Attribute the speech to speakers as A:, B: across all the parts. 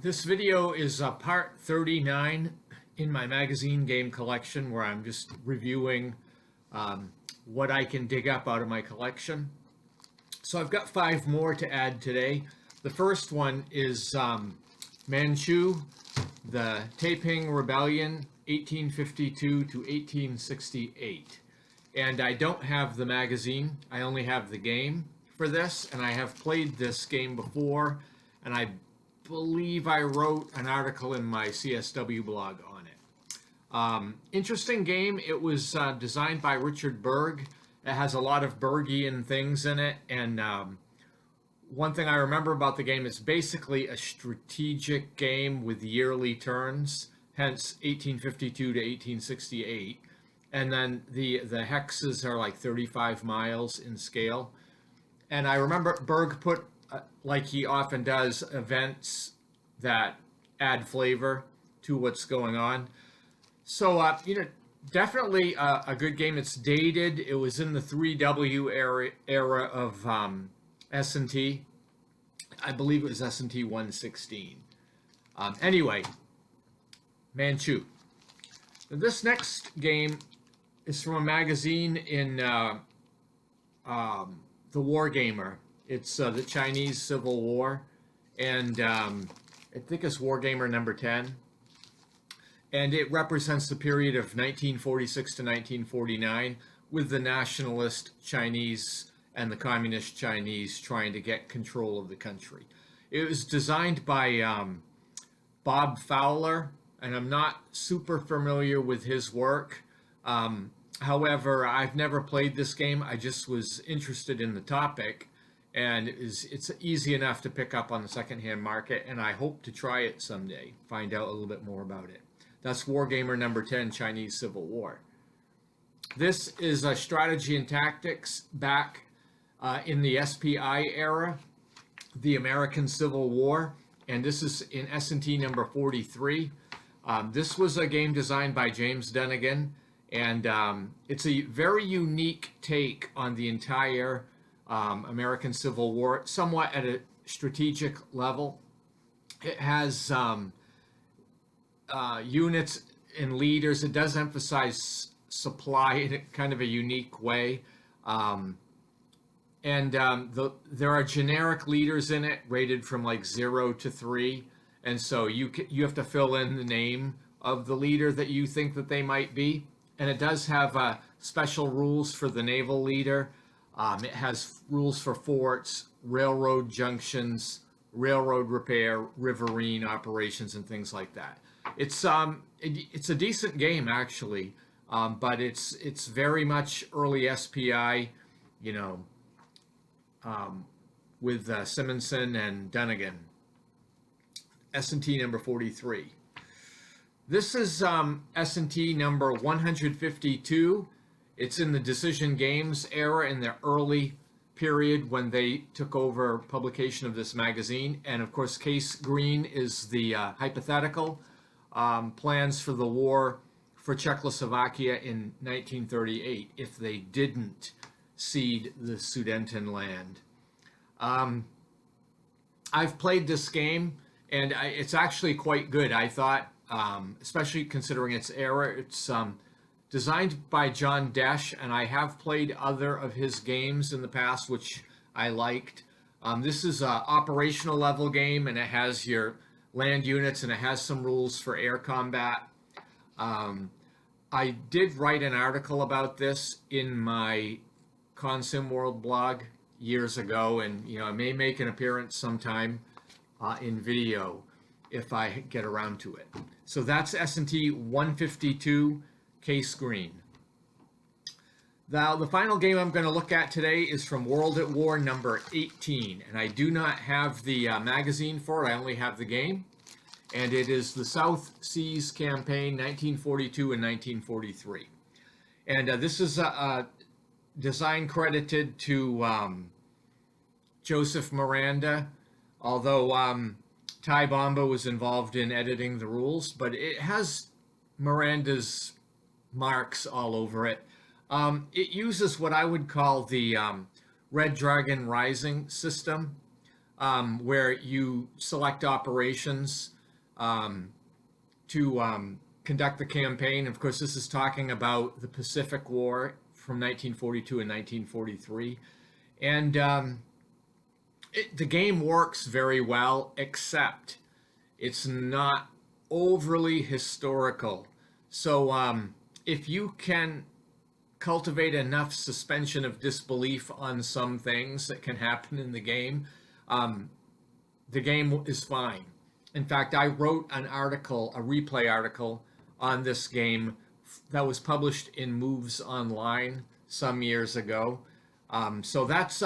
A: This video is part 39 in my magazine game collection where I'm just reviewing what I can dig up out of my collection. So I've got 5 more to add today. The first one is Manchu, the Taiping Rebellion, 1852 to 1868. And I don't have the magazine, I only have the game for this, and I have played this game before, and I believe I wrote an article in my CSW blog on it. Interesting game. It was designed by Richard Berg. It has a lot of Bergian things in it, and one thing I remember about the game is basically a strategic game with yearly turns, hence 1852 to 1868. And then the hexes are like 35 miles in scale. And I remember Berg put, like he often does, events that add flavor to what's going on. So, definitely a good game. It's dated. It was in the 3W era of S&T. I believe it was S&T 116. Anyway, Manchu. This next game is from a magazine in the Wargamer. It's the Chinese Civil War, and I think it's Wargamer number 10. And it represents the period of 1946 to 1949 with the nationalist Chinese and the communist Chinese trying to get control of the country. It was designed by Bob Fowler, and I'm not super familiar with his work. However, I've never played this game. I just was interested in the topic, and it's easy enough to pick up on the secondhand market, and I hope to try it someday, find out a little bit more about it. That's Wargamer number 10, Chinese Civil War. This is a strategy and tactics back in the SPI era, the American Civil War, and this is in S&T number 43. This was a game designed by James Dunnigan, and it's a very unique take on the entire American Civil War, somewhat at a strategic level. It has units and leaders. It does emphasize supply in kind of a unique way. There are generic leaders in it, rated from like 0 to 3. And so you have to fill in the name of the leader that you think that they might be. And it does have special rules for the naval leader. It has rules for forts, railroad junctions, railroad repair, riverine operations, and things like that. It's a decent game actually, but it's very much early SPI, with Simonson and Dunnigan. S&T number 43. This is S&T number 152. It's in the Decision Games era, in the early period when they took over publication of this magazine. And of course, Case Green is the hypothetical plans for the war for Czechoslovakia in 1938 if they didn't cede the Sudetenland. I've played this game, and it's actually quite good, I thought, especially considering its era. It's designed by John Desch, and I have played other of his games in the past, which I liked. This is an operational level game, and it has your land units, and it has some rules for air combat. I did write an article about this in my Consim World blog years ago, and I may make an appearance sometime in video if I get around to it. So that's S&T 152, Case Green. Now, the final game I'm going to look at today is from World at War number 18, and I do not have the magazine for it. I only have the game, and it is the South Seas Campaign, 1942 and 1943. And this is a design credited to Joseph Miranda, although Ty Bomba was involved in editing the rules, but it has Miranda's marks all over it. It uses what I would call the Red Dragon Rising system, where you select operations to conduct the campaign. Of course, this is talking about the Pacific War from 1942 and 1943. And the game works very well, except it's not overly historical. So if you can cultivate enough suspension of disbelief on some things that can happen in the game is fine. In fact, I wrote an article, a replay article on this game that was published in Moves Online some years ago. So that's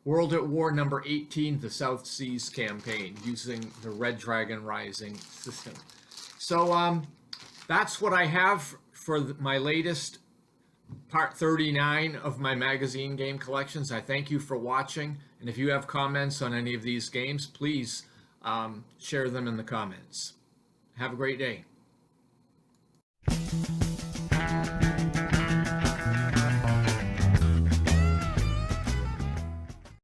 A: World at War number 18, the South Seas campaign, using the Red Dragon Rising system. So that's what I have for my latest part 39 of my magazine game collections. I thank you for watching, and if you have comments on any of these games, please share them in the comments. Have a great day.